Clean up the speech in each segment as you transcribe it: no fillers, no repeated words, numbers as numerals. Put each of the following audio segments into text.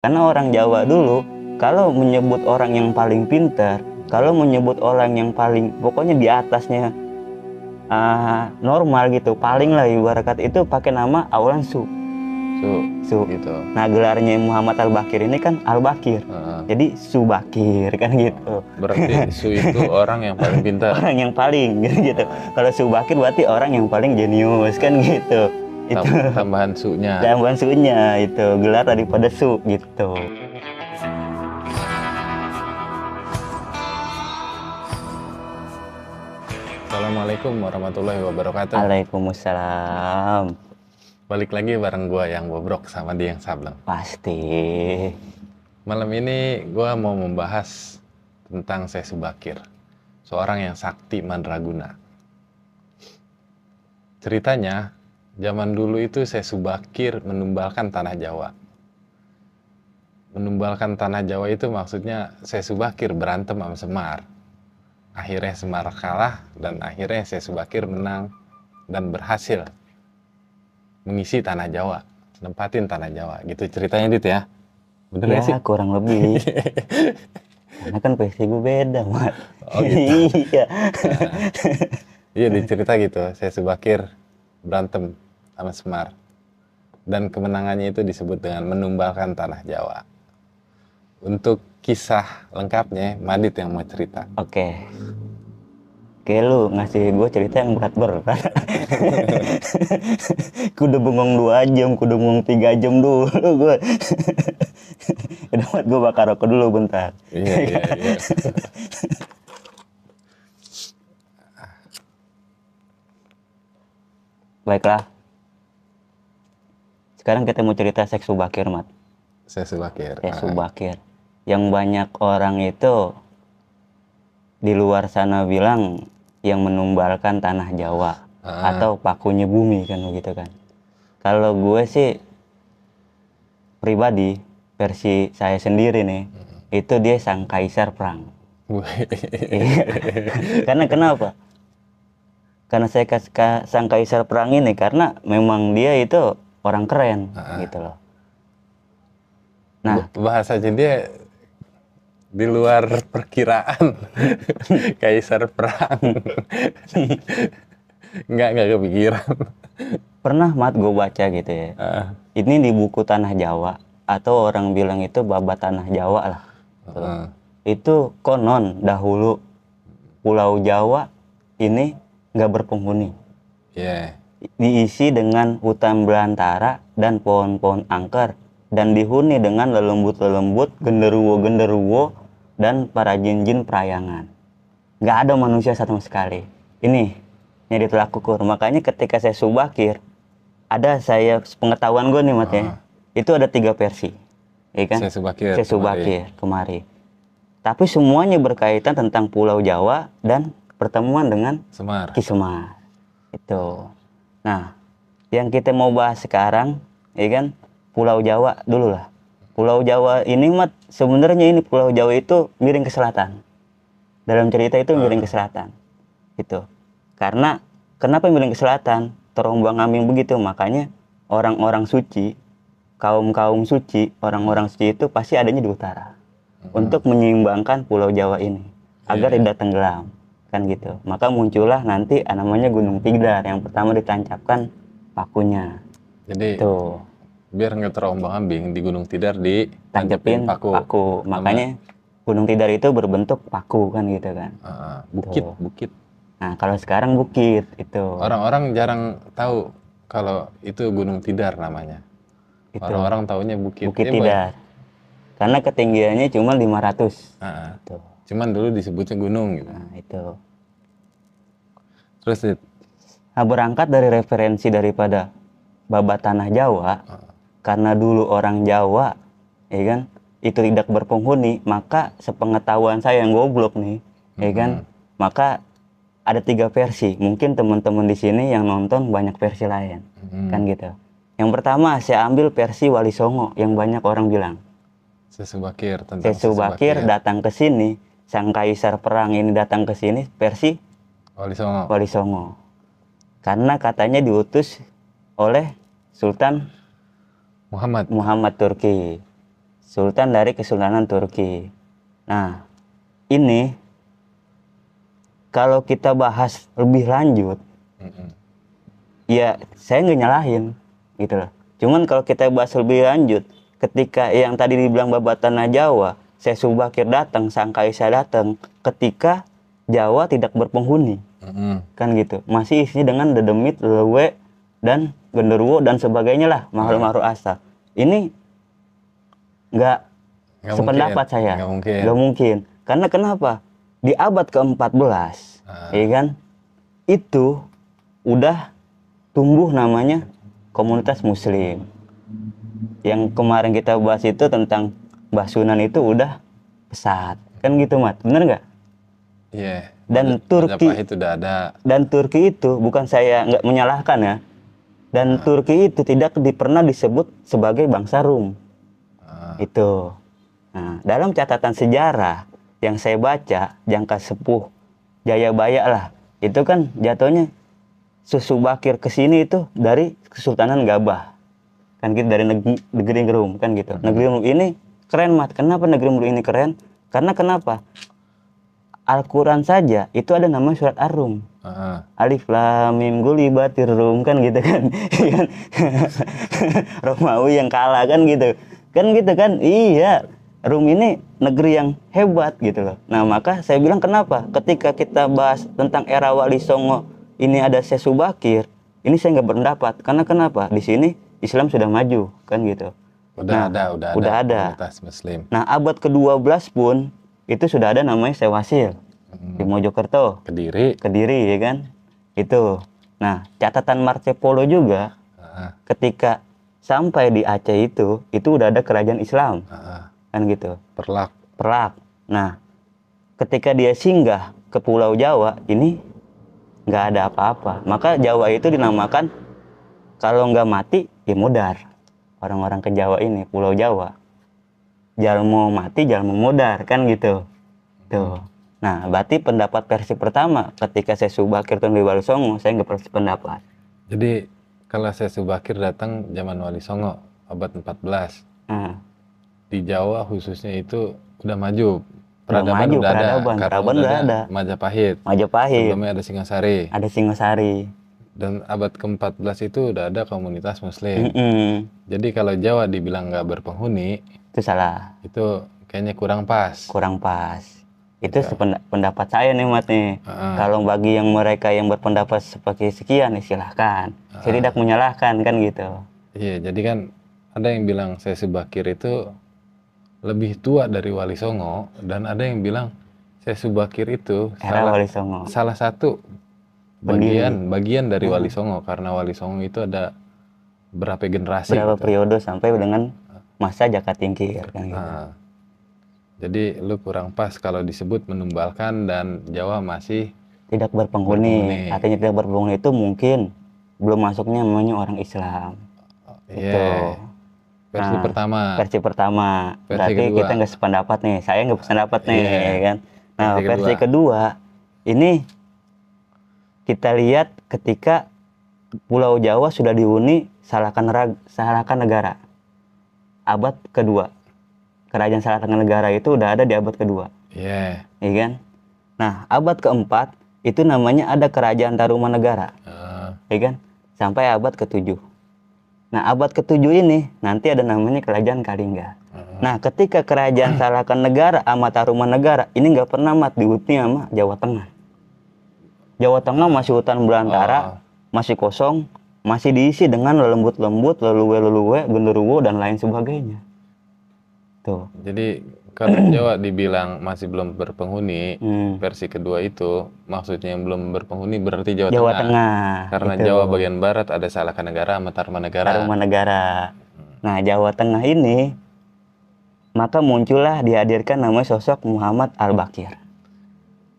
Karena orang Jawa dulu kalau menyebut orang yang paling pintar, kalau menyebut orang yang paling pokoknya di atasnya normal gitu, paling lah ibarat kata itu pakai nama Aulan Su. Gitu. Nah gelarnya Muhammad Al-Bakir ini kan Al-Bakir, jadi Subakir kan gitu. Berarti Su itu orang yang paling pintar. Orang yang paling gitu. Kalau Subakir berarti orang yang paling jenius kan gitu. Itu Tambahan Su-nya. tambahan Su-nya itu gelar daripada Su gitu. Assalamualaikum warahmatullahi wabarakatuh. Waalaikumsalam. Balik lagi bareng gua yang bobrok sama dia yang sableng. Pasti. Malam ini gua mau membahas tentang Syekh Subakir, seorang yang sakti mandraguna. Ceritanya, zaman dulu itu Syekh Subakir menumbalkan tanah Jawa. Menumbalkan tanah Jawa itu maksudnya Syekh Subakir berantem sama Semar. Akhirnya Semar kalah dan akhirnya Syekh Subakir menang dan berhasil mengisi tanah Jawa, nempatin tanah Jawa. Gitu ceritanya Dit ya. Bener Ya gak sih? kurang lebih. Karena kan versi gue beda, Mat. Oh gitu. Iya. Iya dicerita gitu, Syekh Subakir berantem sama Semar. Dan kemenangannya itu disebut dengan menumbalkan tanah Jawa. Untuk kisah lengkapnya, Madit yang mau cerita. Oke. Oke, lu ngasih gue cerita yang berat-berat. Kudu bengong 2 jam, kudu bengong 3 jam dulu gue. Udah, Mat, gue bakar rokok dulu bentar. Iya. Baiklah. Sekarang kita mau cerita Syekh Subakir, Mat. Syekh Subakir. Syekh Subakir. Yang banyak orang itu di luar sana bilang yang menumbalkan tanah Jawa atau pakunya bumi kan begitu kan. Kalau gue sih pribadi versi saya sendiri nih, itu dia sang kaisar perang. Karena kenapa? Karena saya sang kaisar perang ini karena memang dia itu orang keren gitu loh. Nah, bahasanya dia di luar perkiraan. Kaisar perang. Nggak kepikiran. pernah Mat gue baca gitu ya. Ini di buku Tanah Jawa atau orang bilang itu Babat Tanah Jawa lah. Itu konon dahulu Pulau Jawa ini nggak berpenghuni. Diisi dengan hutan belantara dan pohon-pohon angker dan dihuni dengan lelembut-lelembut, genderuwo-genderuwo dan para jin-jin perayangan. Nggak ada manusia sama sekali. Ini yang ditolak ukur. Makanya ketika saya Subakir, ada saya pengetahuan gue nih Mat ya, itu ada 3 versi, ya kan? Saya Subakir kemari. Tapi semuanya berkaitan tentang Pulau Jawa dan pertemuan dengan Ki Semar. Itu. Nah, yang kita mau bahas sekarang, ya kan? Pulau Jawa dulu lah. Pulau Jawa ini Mat, sebenarnya ini Pulau Jawa itu miring ke selatan. Dalam cerita itu miring ke selatan. Itu. Karena kenapa miring ke selatan? Terombang-ambing begitu, makanya orang-orang suci, kaum-kaum suci, orang-orang suci itu pasti adanya di utara. Untuk menyeimbangkan Pulau Jawa ini agar tidak tenggelam. Kan gitu. Maka muncullah nanti namanya Gunung Tidar yang pertama ditancapkan pakunya. Jadi tuh. Biar nggak terombang-ambing di Gunung Tidar ditancapin paku. Makanya Gunung Tidar itu berbentuk paku kan gitu kan. Bukit. Nah kalau sekarang bukit itu. Orang-orang jarang tahu kalau itu Gunung Tidar namanya. Orang-orang taunya bukit. Bukit Tidar. Karena ketinggiannya cuma 500. Cuman dulu disebutnya gunung gitu. Nah itu. Terus berangkat dari referensi daripada Babat Tanah Jawa. Karena dulu orang Jawa, ya kan, itu tidak berpenghuni, maka sepengetahuan saya yang goblok nih, ya kan, maka ada 3 versi. Mungkin teman-teman di sini yang nonton banyak versi lain, kan gitu. Yang pertama saya ambil versi Wali Songo yang banyak orang bilang. Syekh Subakir datang ke sini, sang kaisar perang ini datang ke sini versi Wali Songo. Karena katanya diutus oleh Sultan Muhammad Turki. sultan dari Kesultanan Turki. Nah, ini kalau kita bahas lebih lanjut, ya saya nggak nyalahin gitu loh. Cuman kalau kita bahas lebih lanjut, ketika yang tadi dibilang babat tanah Jawa, Syekh Subakir datang, Sang Kaisar datang, ketika Jawa tidak berpenghuni, kan gitu, masih isinya dengan dedemit, lewe, dan genderuwo dan sebagainya lah, makhluk-makhluk asal. Ini nggak sependapat mungkin. saya, Nggak nggak mungkin. Karena kenapa? Di abad ke-14, ya kan, itu udah tumbuh namanya komunitas Muslim. Yang kemarin kita bahas itu tentang Basunan itu udah pesat, kan gitu Mat, bener nggak? Iya. Dan Turki Majapahit udah ada. Dan Turki itu bukan saya nggak menyalahkan ya. Dan Turki itu tidak pernah disebut sebagai bangsa Rum. Itu. Nah, dalam catatan sejarah yang saya baca, Jangka Sepuh Jayabaya lah, itu kan jatuhnya Subakir ke sini itu dari Kesultanan Gabah. Kan gitu, dari negeri Rum kan gitu. Negeri Rum ini keren Mat. Kenapa negeri Rum ini keren? Karena kenapa? Al-Quran saja itu ada nama surat Ar-Rum. Alif Lam Mim Gulibatir Rum, kan gitu kan. Romawi yang kalah, kan gitu. Kan gitu kan. Iya. Rum ini negeri yang hebat gitu loh. Nah, maka saya bilang kenapa ketika kita bahas tentang era Wali Songo ini ada Syekh Subakir, ini saya nggak berpendapat. Karena kenapa? Di sini Islam sudah maju, kan gitu. Udah ada komunitas Muslim. Nah, abad ke-12 pun itu sudah ada namanya Syekh Wasil di Mojokerto, Kediri ya kan. Itu. Nah, catatan Marco Polo juga ketika sampai di Aceh itu udah ada kerajaan Islam. Kan gitu. Perlak. Nah, ketika dia singgah ke Pulau Jawa, ini nggak ada apa-apa. Maka Jawa itu dinamakan, kalau nggak mati, ya modar. Orang-orang ke Jawa ini, Pulau Jawa. Jalmo mati, jalmo modar, kan gitu. Tuh. Nah, berarti pendapat versi pertama, ketika saya Subakir dan Wali Songo, saya nggak berpendapat. Jadi, kalau saya Subakir datang zaman Wali Songo, abad 14. Di Jawa khususnya itu udah maju. Peradaban udah ada. Majapahit. Sebelumnya ada Singosari. Dan abad ke-14 itu udah ada komunitas Muslim. Jadi kalau Jawa dibilang nggak berpenghuni, itu salah. Itu kayaknya kurang pas. Itu pendapat saya nih Mat nih. Kalau bagi yang mereka yang berpendapat seperti sekian, silahkan. Saya tidak menyalahkan, kan gitu. Iya, jadi kan ada yang bilang saya Subakir itu lebih tua dari Wali Songo, dan ada yang bilang saya Subakir itu salah satu bagian dari Wali Songo, karena Wali Songo itu ada berapa generasi, berapa periode sampai dengan masa Jaka Tingkir, kan gitu. Jadi lu kurang pas kalau disebut menumbalkan dan Jawa masih tidak berpenghuni. Artinya tidak berpenghuni itu mungkin belum masuknya namanya orang Islam. Itu versi pertama. Berarti kita nggak sependapat nih. Saya nggak sependapat nih, kan. Nah, versi kedua ini kita lihat ketika Pulau Jawa sudah dihuni Salahkan Negara. Abad kedua. Kerajaan Salahkan Negara itu udah ada di abad kedua. Iya kan? Nah, abad keempat itu namanya ada Kerajaan Tarumanegara. Iya kan? Sampai abad ke-7. Nah, abad ke-7 ini nanti ada namanya Kerajaan Kalingga. Nah, ketika Kerajaan Salahkan Negara sama Tarumanegara ini nggak pernah dihuni sama Jawa Tengah. Jawa Tengah masih hutan belantara, masih kosong, masih diisi dengan lembut-lembut, leluwe, genderuwo dan lain sebagainya. Tuh. Jadi kalau Jawa dibilang masih belum berpenghuni, versi kedua itu maksudnya yang belum berpenghuni berarti Jawa Tengah. Karena itu. Jawa bagian barat ada Salahkan Negara sama Tarumanegara. Nah, Jawa Tengah ini maka muncullah dihadirkan namanya sosok Muhammad Al-Baqir.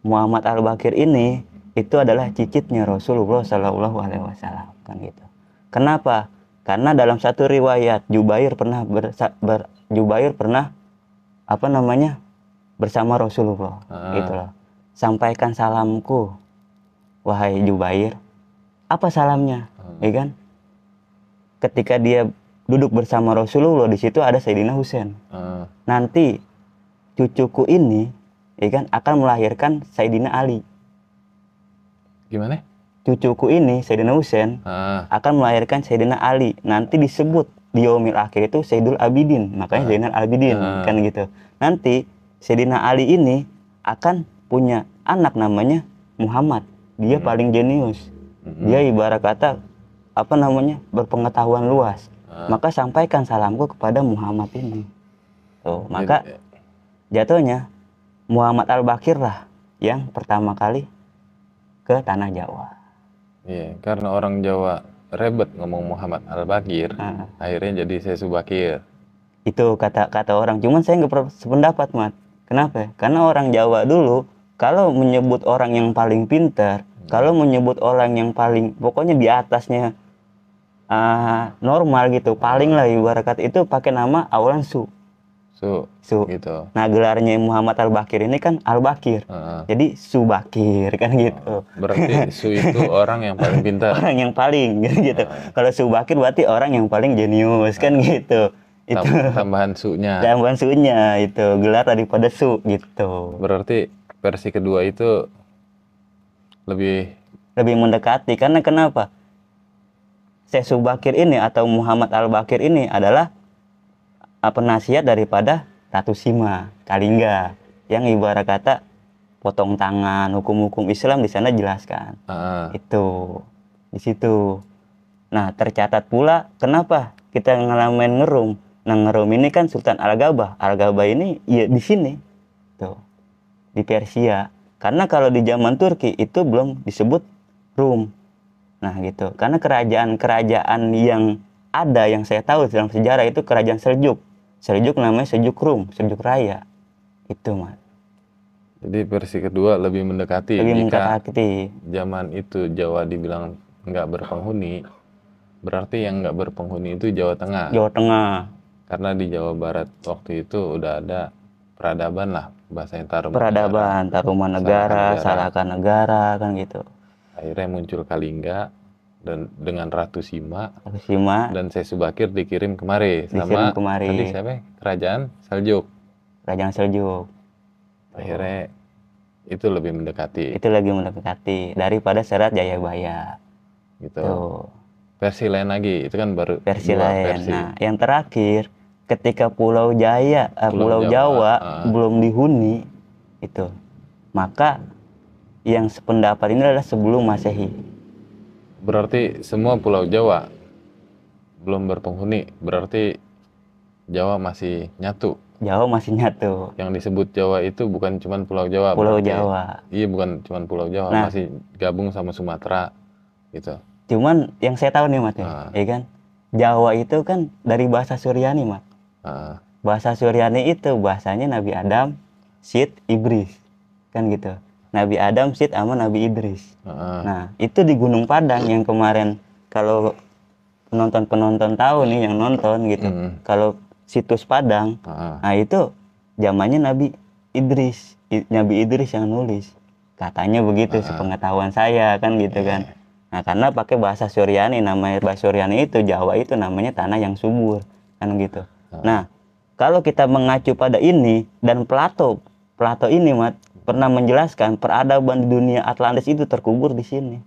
Muhammad Al-Baqir ini itu adalah cicitnya Rasulullah Shallallahu Alaihi Wasallam, kan gitu. Kenapa? Karena dalam satu riwayat Jubair pernah bersama Rasulullah, gitu loh. Sampaikan salamku, wahai Jubair. Apa salamnya? Ya kan? Ketika dia duduk bersama Rasulullah, di situ ada Sayyidina Husain. Nanti cucuku ini, ya kan, akan melahirkan Sayyidina Ali. Gimana? Cucuku ini, Sayyidina Husain, akan melahirkan Sayyidina Ali. Nanti disebut di yaumil akhir itu Sayyidul Abidin, makanya Zainal Abidin, kan gitu. Nanti Sayyidina Ali ini akan punya anak namanya Muhammad. Dia paling jenius. Dia ibarat kata apa namanya, berpengetahuan luas. Maka sampaikan salamku kepada Muhammad ini. Tuh, maka jatuhnya Muhammad Al-Baqir lah yang pertama kali ke tanah Jawa. Iya, karena orang Jawa rebet ngomong Muhammad Al-Baqir, akhirnya jadi Syekh Subakir. Itu kata orang. Cuman saya nggak sependapat, Mat. Kenapa? Karena orang Jawa dulu kalau menyebut orang yang paling pintar, kalau menyebut orang yang paling pokoknya di atasnya normal gitu, paling lah ibarat kata itu pakai nama awalan Su. Gitu. Nah, gelarnya Muhammad Al-Baqir ini kan Al-Baqir. Jadi Subakir kan gitu. Berarti Su itu orang yang paling pintar. Orang yang paling gitu. Kalau Subakir berarti orang yang paling jenius kan gitu. Itu tambahan Su-nya. Tambahan Su-nya itu gelar daripada Su gitu. Berarti versi kedua itu lebih mendekati, karena kenapa? Syekh Subakir ini atau Muhammad Al-Baqir ini adalah penasihat daripada Ratu Sima Kalingga yang ibarat kata potong tangan, hukum-hukum Islam di sana jelaskan. Itu di situ. Nah, tercatat pula kenapa kita ngalamin ngerum. Nah, ngerum ini kan Sultan Al-Gabah. Al-Gabah ini ya di sini. Tuh. Di Persia. Karena kalau di zaman Turki itu belum disebut Rum. Nah, gitu. Karena kerajaan-kerajaan yang ada yang saya tahu dalam sejarah itu kerajaan Seljuk. Seljuk namanya Seljuk Rum, Seljuk Raya. Itu, Mas. Jadi versi kedua lebih mendekati. Jika zaman itu Jawa dibilang nggak berpenghuni, berarti yang nggak berpenghuni itu Jawa Tengah. Jawa Tengah. Karena di Jawa Barat waktu itu udah ada peradaban lah, bahasanya Tarumanegara, Salaka-Negara kan gitu. Akhirnya muncul Kalingga dan dengan Ratu Sima dan Syekh Subakir dikirim kemari sama tadi siapa? Kerajaan Seljuk. Akhirnya itu lebih mendekati. Daripada Serat Jayabaya. Gitu. Versi lain lagi, itu kan baru versi lain. Nah, yang terakhir ketika Pulau Jawa belum dihuni itu, maka yang sependapat ini adalah sebelum Masehi. Berarti semua Pulau Jawa belum berpenghuni, berarti Jawa masih nyatu. Yang disebut Jawa itu bukan cuma Pulau Jawa. Jawa. Iya, bukan cuma Pulau Jawa, masih gabung sama Sumatera gitu. Cuman yang saya tahu nih, Mat, ya kan? Jawa itu kan dari bahasa Suryani, Mat. Bahasa Suryani itu bahasanya Nabi Adam, Syed, Ibris. Kan gitu. Nabi Adam, Syed, sama Nabi Idris. Nah, itu di Gunung Padang yang kemarin kalau penonton tahu nih yang nonton gitu. Kalau situs Padang, nah itu zamannya Nabi Idris. Nabi Idris yang nulis. Katanya begitu sepengetahuan saya kan gitu kan. Nah, karena pakai bahasa Suryani, namanya bahasa Suryani itu Jawa itu namanya tanah yang subur kan gitu. Nah, kalau kita mengacu pada ini dan Plato ini, Mat, pernah menjelaskan peradaban di dunia Atlantis itu terkubur di sini,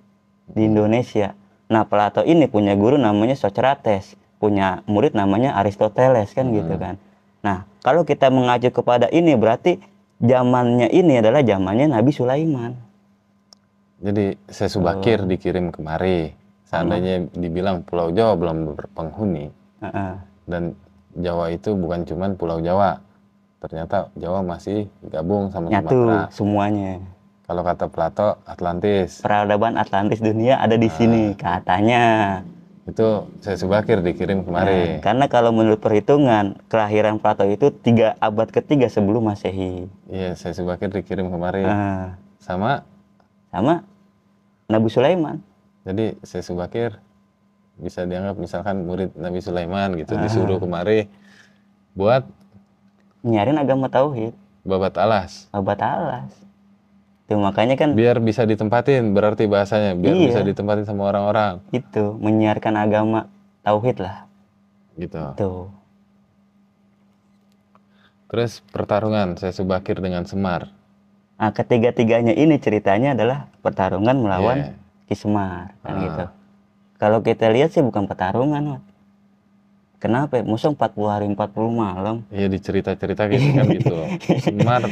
di Indonesia. Nah, Plato ini punya guru namanya Socrates, punya murid namanya Aristoteles kan gitu kan. Nah, kalau kita mengacu kepada ini berarti zamannya ini adalah zamannya Nabi Sulaiman. Jadi Syekh Subakir dikirim kemari. Seandainya dibilang Pulau Jawa belum berpenghuni, dan Jawa itu bukan cuma Pulau Jawa, ternyata Jawa masih gabung sama Sumatera. Semuanya. Kalau kata Plato, Atlantis. Peradaban Atlantis dunia ada di sini, katanya. Itu Syekh Subakir dikirim kemari. Karena kalau menurut perhitungan, kelahiran Plato itu abad ketiga sebelum Masehi. Iya, Syekh Subakir dikirim kemari. Sama Nabi Sulaiman. Jadi Syekh Subakir bisa dianggap misalkan murid Nabi Sulaiman gitu, disuruh kemari buat nyarin agama tauhid. Babat alas. Itu makanya kan biar bisa ditempatin, berarti bahasanya biar bisa ditempatin sama orang-orang. Itu menyiarkan agama tauhid lah. gitu. Tuh. Terus pertarungan Syekh Subakir dengan Semar. Nah, ketiga-tiganya ini ceritanya adalah pertarungan melawan Ki Semar, kan gitu. Kalau kita lihat sih bukan pertarungan, Mat. Kenapa? Musuh 40 hari 40 malam. Iya, di cerita-cerita gitu kan gitu. Semar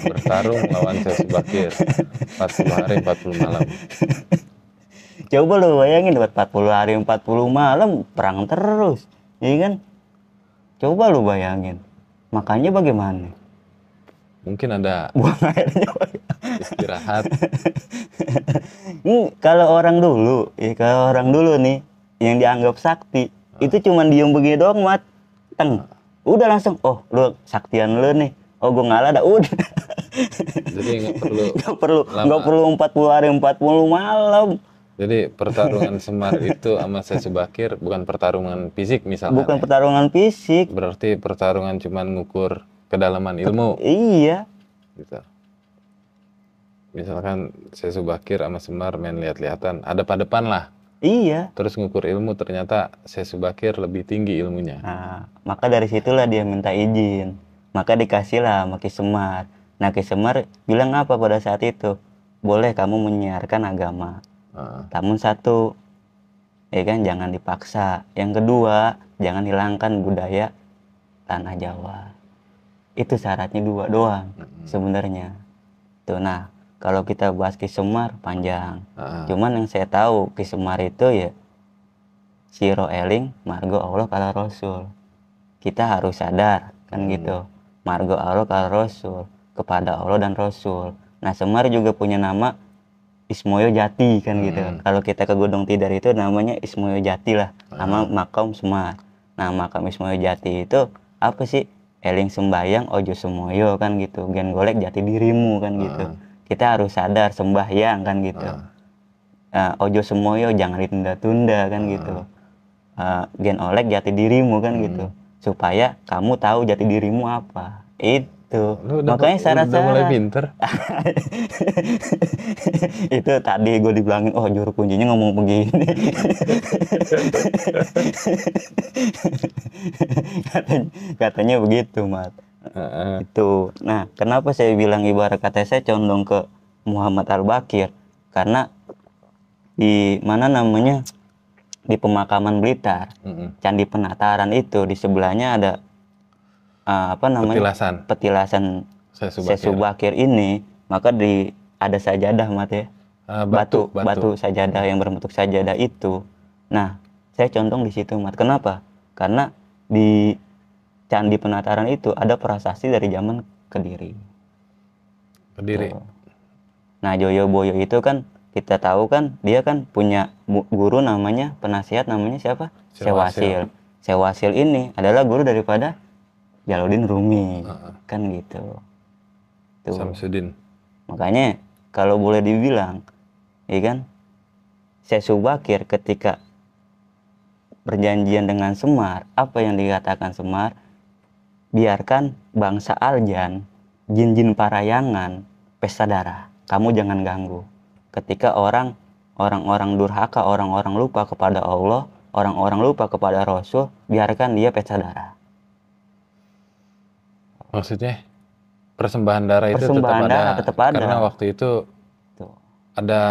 bertarung lawan Syekh Subakir 40 hari 40 malam. Coba lu bayangin buat 40 hari 40 malam perang terus, iya kan? Coba lu bayangin. Makanya bagaimana? Mungkin ada Buang airnya. istirahat. Kalau orang dulu, kalau orang dulu nih yang dianggap sakti, itu cuma diem begini doang, Mat. Teng. Udah langsung, oh lu saktian lu nih. Oh gua ngalah dah, udah. Jadi nggak perlu nggak perlu 40 hari 40 malam. Jadi pertarungan Semar itu sama Syekh Subakir bukan pertarungan fisik misalkan. Bukan pertarungan fisik. Berarti pertarungan cuman ngukur kedalaman ilmu. Iya. Gitu. Misalkan Syekh Subakir sama Semar main lihat-lihatan, hadap-hadapan lah. Iya. Terus ngukur ilmu, ternyata Syekh Subakir lebih tinggi ilmunya. Nah, maka dari situlah dia minta izin. Maka dikasihlah sama Ki Semar. Nah, Ki Semar bilang apa pada saat itu? Boleh kamu menyiarkan agama. Namun satu, ya kan, jangan dipaksa. Yang kedua, jangan hilangkan budaya tanah Jawa. Itu syaratnya dua doang sebenarnya. Tuh, nah, kalau kita bahas Ki Semar panjang. Cuman yang saya tahu Ki Semar itu ya siro eling margo Allah kala Rasul. Kita harus sadar kan gitu. Margo Allah kala Rasul, kepada Allah dan Rasul. Nah, Semar juga punya nama Ismoyo Jati kan gitu. Kalau kita ke Gunung Tidar itu namanya Ismoyo Jati lah, nama makam Semar. Nah, makam Ismoyo Jati itu apa sih? Eling sembayang ojo semoyo kan gitu. Gen golek jati dirimu kan gitu. Kita harus sadar sembahyang kan gitu. Ojo semoyo jangan ditunda-tunda kan gitu. Gen olek jati dirimu kan gitu. Supaya kamu tahu jati dirimu apa. Itu. Makanya syarat-syarat. Udah mulai pinter. Itu tadi gue dibilangin, oh juru kuncinya ngomong begini. katanya begitu, Mat. Itu. Nah, kenapa saya bilang ibarat kata saya condong ke Muhammad Al-Bakir? Karena di mana namanya, di pemakaman Blitar, Candi Penataran itu di sebelahnya ada apa namanya, petilasan Syekh Subakir ini. Maka ada sajadah, Mat ya, batu sajadah yang berbentuk sajadah itu. Nah, saya condong di situ, Mat. Kenapa? Karena di Candi Penataran itu ada prasasti dari zaman Kediri. Tuh. Nah, Joyoboyo itu kan kita tahu kan dia kan punya guru namanya, penasihat namanya siapa? Syekh Wasil. Syekh Wasil ini adalah guru daripada Jalaluddin Rumi, kan gitu. Tuh. Samsudin. Makanya kalau boleh dibilang, ya kan, Syekh Subakir ketika perjanjian dengan Semar, apa yang dikatakan Semar? Biarkan bangsa Aljan, jin-jin parayangan, pesta darah. Kamu jangan ganggu. Ketika orang-orang durhaka, orang-orang lupa kepada Allah, orang-orang lupa kepada Rasul, biarkan dia pesta darah. Maksudnya persembahan darah itu tetap ada. Karena waktu itu ada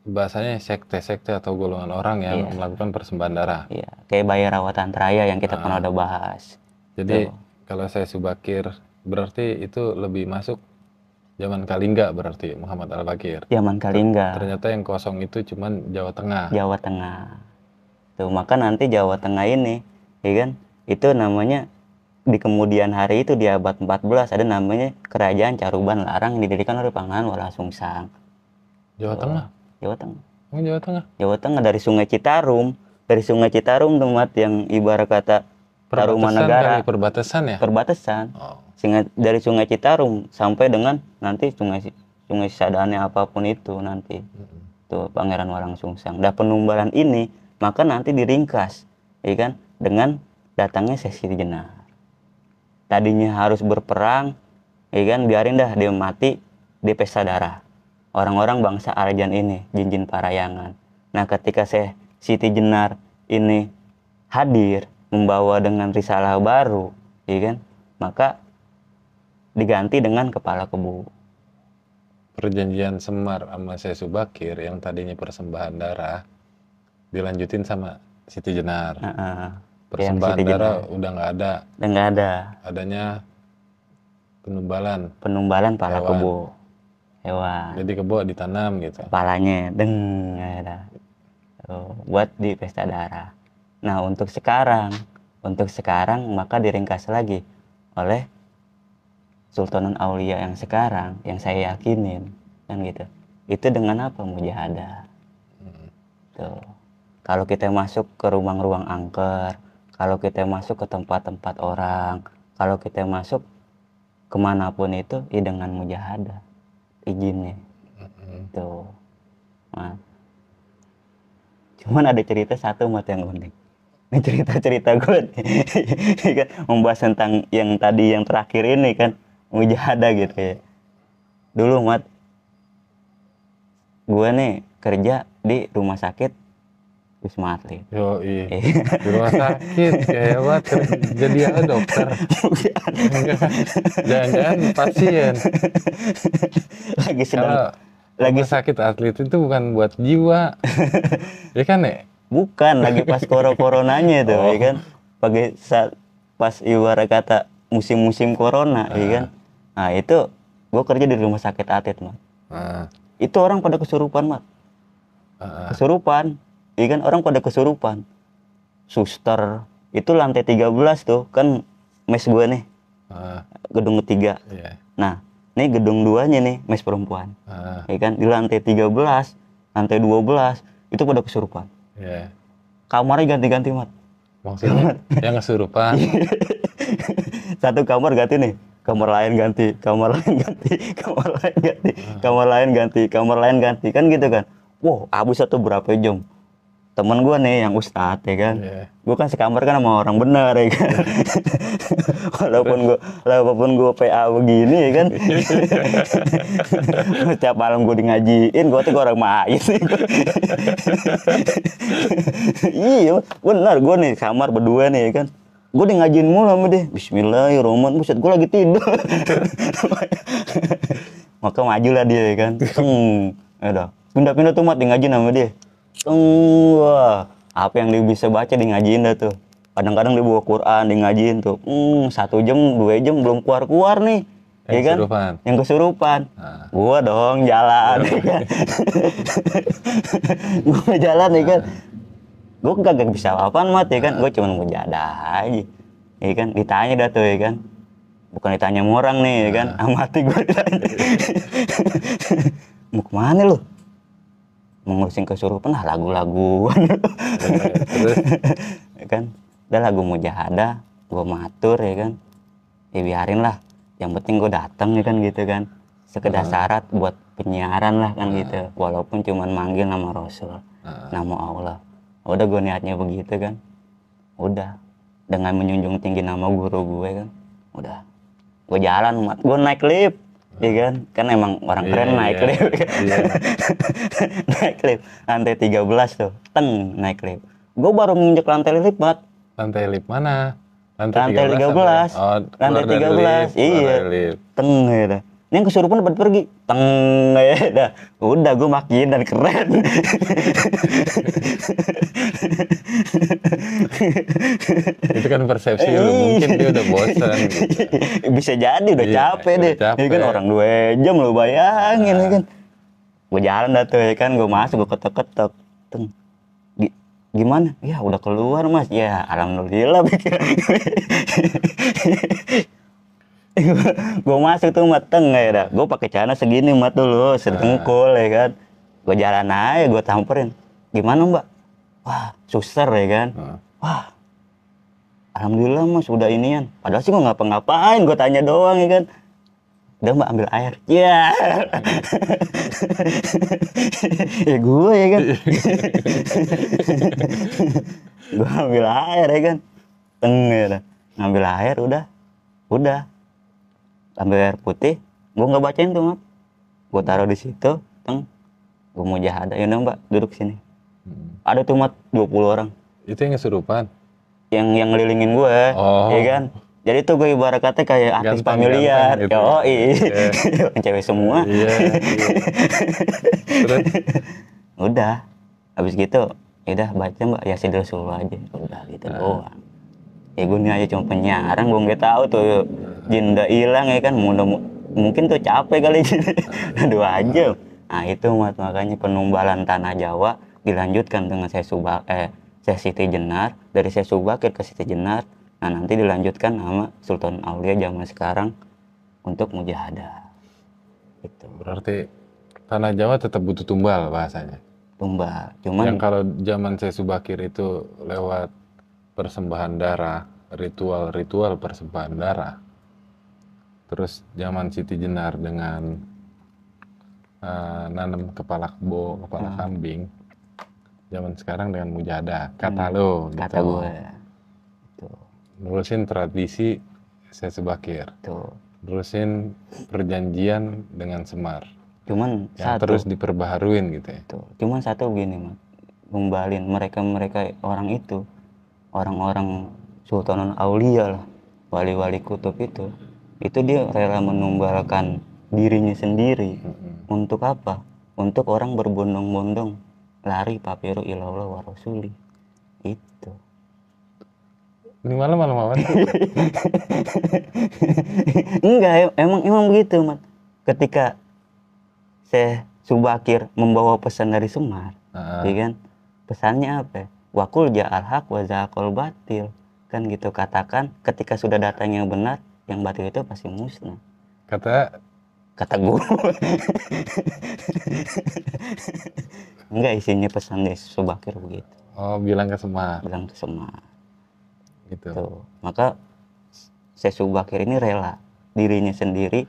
bahasanya sekte-sekte atau golongan orang yang melakukan persembahan darah. Iya, kayak Bayarawatan Traya yang kita pernah udah bahas. Jadi kalau saya Subakir berarti itu lebih masuk zaman Kalingga, berarti Muhammad Al-Bakir. Zaman Kalingga. Ternyata yang kosong itu cuman Jawa Tengah. Jawa Tengah. Tuh, maka nanti Jawa Tengah ini, ya kan, itu namanya di kemudian hari itu di abad 14 ada namanya Kerajaan Caruban Larang yang didirikan oleh Pangeran Walasungsang. Jawa Tengah? Jawa Tengah. Oh, Jawa Tengah? Jawa Tengah, dari Sungai Citarum. Dari Sungai Citarum, tempat yang ibarat kata Tarumanegara. Perbatasan ya? Perbatasan. Dari Sungai Citarum sampai dengan nanti Sungai Cisadane apapun itu nanti. Tuh Pangeran Walasungsang. Dan penumbalan ini maka nanti diringkas, ya kan, dengan datangnya Syekh Siti Jenar. Tadinya harus berperang, ya kan, biarin dah dia mati di pesta darah. Orang-orang bangsa Aljan ini, jin-jin parayangan. Nah, ketika Syekh Siti Jenar ini hadir, membawa dengan risalah baru, ya kan? Maka diganti dengan kepala kebo. Perjanjian Semar sama Syekh Subakir yang tadinya persembahan darah dilanjutin sama Siti Jenar. Persembahan Siti darah Jenar udah nggak ada. udah nggak ada. Adanya penumbalan Kepala hewan. kebo. Hewan. Jadi kebo ditanam gitu. Kepalanya ada. Buat di pesta darah. Nah, untuk sekarang maka diringkas lagi oleh Sultanan Aulia yang sekarang, yang saya yakinin, kan gitu. Itu dengan apa? Mujahadah. Tuh. Kalau kita masuk ke ruang-ruang angker, kalau kita masuk ke tempat-tempat orang, kalau kita masuk kemanapun itu, ya dengan mujahadah izinnya. Tuh. Nah. Cuman ada cerita satu mat yang unik. Ini cerita gue nih, kan membahas tentang yang tadi yang terakhir ini kan mujahadah gitu ya. Dulu mat, gue nih kerja di rumah sakit Wisma Atlet. Yo iya. Di rumah sakit kayak buat jadi apa dokter? Jangan pasien. Lagi sedang lagi sakit atlet itu bukan buat jiwa. Ya kan ya? Bukan, lagi pas coronanya tuh, ya kan. Pas ibarat kata musim-musim corona, ya kan. Nah, itu gue kerja di rumah sakit atlet, Mat. Itu orang pada kesurupan, Mat. Kesurupan. Ya kan, orang pada kesurupan. Suster, itu lantai 13 tuh, kan mes gue nih. Gedung ketiga. Yeah. Nah, ini gedung 2-nya nih, mes perempuan. Ya kan, di lantai 13, lantai 12, itu pada kesurupan. Yeah. Kamarnya ganti-ganti, Mat. Maksudnya yang kesurupan. Satu kamar ganti nih, kamar lain ganti, kamar lain ganti, kamar lain ganti, kamar lain ganti, kamar lain ganti, kan gitu kan. Wow, habis satu berapa jam. Temen gue nih yang ustadz ya kan, gue kan sekamar kan sama orang benar ya kan. walaupun gue PA begini ya kan. Setiap malam gue di ngajiin, gue tuh orang main. Iya benar, gue nih kamar berdua nih ya kan. Gue di ngajiin mulu sama dia. Bismillahirrahmanirrahim. Buset, gue lagi tidur. Maka majulah dia ya kan. Udah pindah-pindah tuh Mat di ngajiin sama dia. Wah, apa yang dia bisa baca di ngajiin dah tuh. Kadang-kadang dia bawa Quran di ngajiin tuh. 1 jam, 2 jam belum keluar-keluar nih. Ya kan? Kesurupan. Yang kesurupan. Gua dong jalan ya kan. Gua jalan ya kan. Gua kagak bisa apaan Mat ya kan. Gua cuma mujahadah aja. Ya kan, ditanya dah tuh ya kan. Bukan ditanya sama orang nih ya kan. Amati gua ditanya. Mau kemana lu? Mengurusin kesurupan lah, lagu-laguan. Terus ya kan, udah lagu mujahadah, gue matur ya kan, ya biarin lah, yang penting gue datang ya kan gitu kan, sekedar syarat buat penyiaran lah kan gitu, walaupun cuman manggil nama Rasul, nama Allah. Udah gue niatnya begitu kan, udah dengan menjunjung tinggi nama guru gue kan, udah gue jalan, gue naik lift. Iya kan emang orang keren naik lift. Naik lift lantai 13 tuh, naik lift. Gue baru menginjak lantai lift, Mat. Lantai lift mana? Lantai 13. Oh, lantai 13. Iya. Ya dah. Ini yang kesurupan dapat pergi. Ya dah. Udah gue makin dan keren. Itu kan persepsi lu, mungkin dia udah bosan gitu. Bisa jadi udah capek deh. Ini kan orang 2 jam lu bayangin ya kan. Gue jalan dah tuh ya kan, gue masuk, gue ketok-ketok. Gimana? Ya udah keluar Mas. Ya alhamdulillah. Gue masuk tuh mateng ya dah. Gue pakai celana segini Mat dulu, sedengkul ya kan. Gue jalan aja, gue samperin. Gimana Mbak? Wah, suster ya kan. Wah, alhamdulillah Mas udah inian. Padahal sih gue ngapa-ngapain, gue tanya doang ya kan. Udah Mbak ambil air. Ya. Ya gue ya kan. Gue ambil air ya kan. Ya dah. Ngambil air udah. Ambil air putih, gue nggak bacain tuh Mat. Gue taruh di situ, gue mujahadah. Ya udah Mbak, duduk sini. Ada tuh Mat 20 orang. Itu yang kesurupan? yang ngelilingin gue, ya kan. Jadi tuh gue ibarat kata kayak artis familiar, gitu. Cewek semua. Iya. Terus udah, habis gitu, udah baca mbak ya Yasin Rasulullah aja, udah gitu doang. Ya gue nih aja cuma penyiaran, gue nggak tahu tuh jin udah hilang ya kan, mungkin tuh capek kali aduh aja. Nah itu makanya penumbalan tanah Jawa dilanjutkan dengan Siti Jenar, dari Subakir ke Siti Jenar. Nah nanti dilanjutkan sama Sultan Aulia zaman sekarang untuk mujahadah. Itu. Berarti tanah Jawa tetap butuh tumbal bahasanya. Tumbal. Cuman yang kalau zaman Subakir itu lewat persembahan darah, ritual persembahan darah. Terus zaman Siti Jenar dengan nanam kepala kebo, kepala kambing. Zaman sekarang dengan mujahadah. Kata lo gitu. Kata gue. Nerusin tradisi Subakir. Nerusin perjanjian dengan Semar. Cuman yang terus diperbaharuin gitu ya. Cuman satu begini, Mas. Ngumbalin mereka orang itu, orang-orang Sultanul Aulia lah, wali-wali kutub itu dia rela menumbalkan dirinya sendiri. Untuk apa? Untuk orang berbondong-bondong lari papiru ilallah wa rasuli. Itu. Ini malam apa sih? Enggak, emang begitu, Mat. Ketika Syekh Subakir membawa pesan dari Semar, ya kan? Pesannya apa? Wakul ja'al haq wa zaqal batil. Kan gitu, katakan ketika sudah datang yang benar, yang batil itu pasti musnah. Kata gue. Enggak, isinya pesan dari Subakir begitu. Oh, bilang ke Semar. Gitu. Tuh. Maka Syekh Subakir ini rela dirinya sendiri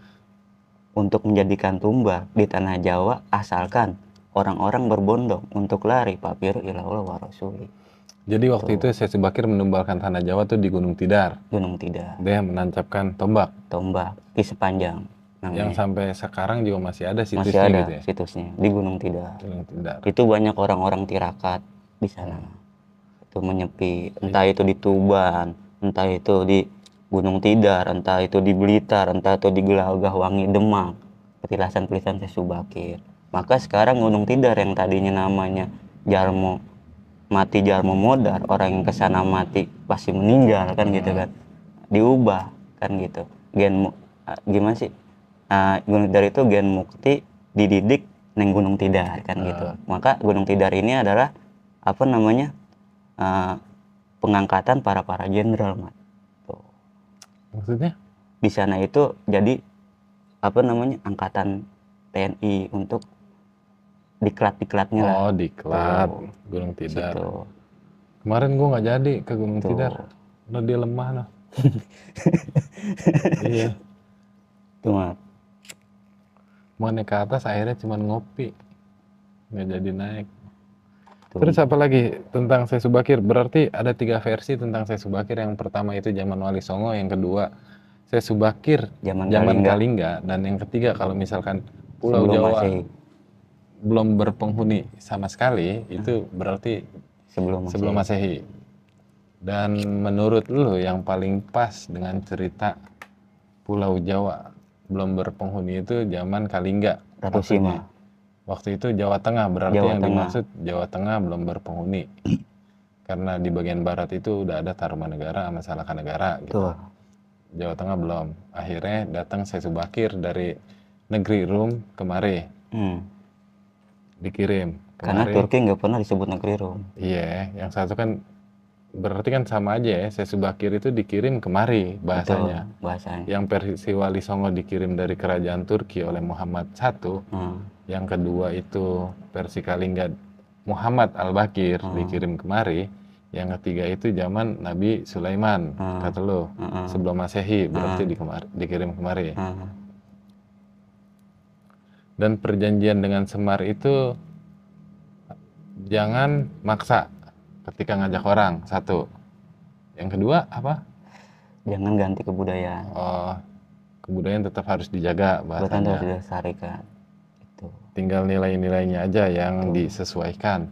untuk menjadikan tumbal di tanah Jawa asalkan orang-orang berbondong untuk lari papiru ilallah wa rasuli. Jadi waktu itu Syekh Subakir menumbalkan tanah Jawa tuh di Gunung Tidar. Dia menancapkan tombak di sepanjang namanya. Yang sampai sekarang juga masih ada situsnya. Masih ada gitu ya? Situsnya di Gunung Tidar. Itu banyak orang-orang tirakat di sana. Itu menyepi, entah itu di Tuban, entah itu di Gunung Tidar, entah itu di Blitar, entah itu di Gelagah Wangi, Demak, petilasan-petilasan Syekh Subakir. Maka sekarang Gunung Tidar yang tadinya namanya Jarmo Modar, orang yang kesana mati pasti meninggal kan gitu kan, diubah kan gitu. Gimana sih? Gunung Tidar itu gen mukti dididik neng Gunung Tidar kan gitu. Maka Gunung Tidar ini adalah apa namanya? Pengangkatan para jenderal, Mat. Tuh. Maksudnya? Di sana itu jadi apa namanya, angkatan TNI untuk diklat-diklatnya lah. Oh, diklat Gunung Tidar. Situ. Kemarin gua nggak jadi ke Gunung Tidar. Udah dia lemah lah. Iya. Tuh, Mat. Mau naik ke atas akhirnya cuma ngopi. Nggak jadi naik. Terus apa lagi tentang Syekh Subakir? Berarti ada 3 versi tentang Syekh Subakir. Yang pertama itu zaman Wali Songo, yang kedua Syekh Subakir zaman Kalingga, dan yang ketiga kalau misalkan Pulau Jawa belum berpenghuni sama sekali, itu berarti sebelum Masehi. Dan menurut lu yang paling pas dengan cerita Pulau Jawa belum berpenghuni itu zaman Kalingga. Ratu Sima. Waktu itu Jawa Tengah, berarti yang dimaksud Jawa Tengah belum berpenghuni. Karena di bagian barat itu udah ada Tarumanegara sama Salakanegara gitu. Jawa Tengah belum. Akhirnya datang Syekh Subakir dari negeri Rum kemari. Dikirim kemari. Karena Turki nggak pernah disebut negeri Rum. Iya, yang satu kan berarti kan sama aja ya. Syekh Subakir itu dikirim kemari bahasanya. Yang versi Wali Songo dikirim dari kerajaan Turki oleh Muhammad I. Yang kedua itu versi Kalingga Muhammad Al-Bakir dikirim kemari. Yang ketiga itu zaman Nabi Sulaiman, kata lo, sebelum Masehi, berarti dikirim kemari. Dan perjanjian dengan Semar itu jangan maksa ketika ngajak orang, satu. Yang kedua apa? Jangan ganti kebudayaan. Oh, kebudayaan tetap harus dijaga bahasanya. Harus dilestarikan. Tinggal nilai-nilainya aja yang disesuaikan.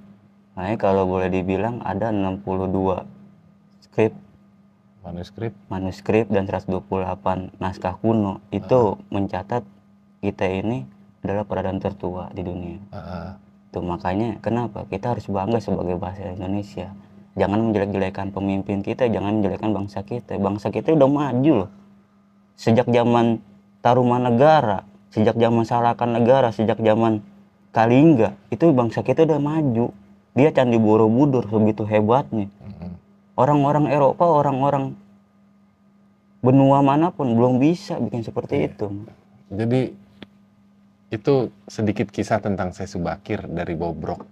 Makanya kalau boleh dibilang ada 62 manuskrip dan 128 naskah kuno itu mencatat kita ini adalah peradaban tertua di dunia. Tuh makanya kenapa kita harus bangga sebagai bangsa Indonesia. Jangan menjelek-jelekan pemimpin kita, jangan menjelekkan bangsa kita. Bangsa kita udah maju loh. Sejak zaman Tarumanegara, sejak zaman Salakan Negara, sejak zaman Kalingga, itu bangsa kita udah maju. Dia Candi Borobudur segitu hebatnya. Orang-orang Eropa, orang-orang benua manapun belum bisa bikin seperti itu. Jadi itu sedikit kisah tentang Syekh Subakir dari Bobrok.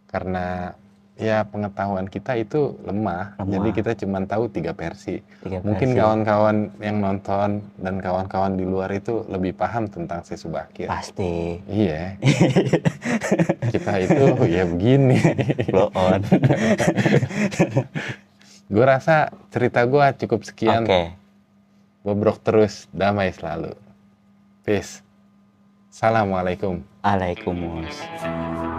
Karena ya pengetahuan kita itu lemah. Jadi kita cuma tahu 3 versi. Mungkin kawan-kawan yang nonton dan kawan-kawan di luar itu lebih paham tentang Syekh Subakir. Pasti. Iya. Kita itu ya begini. Blow on. Gue rasa cerita gue cukup sekian. Bobrok terus, damai selalu. Peace. Assalamualaikum. Waalaikumsalam.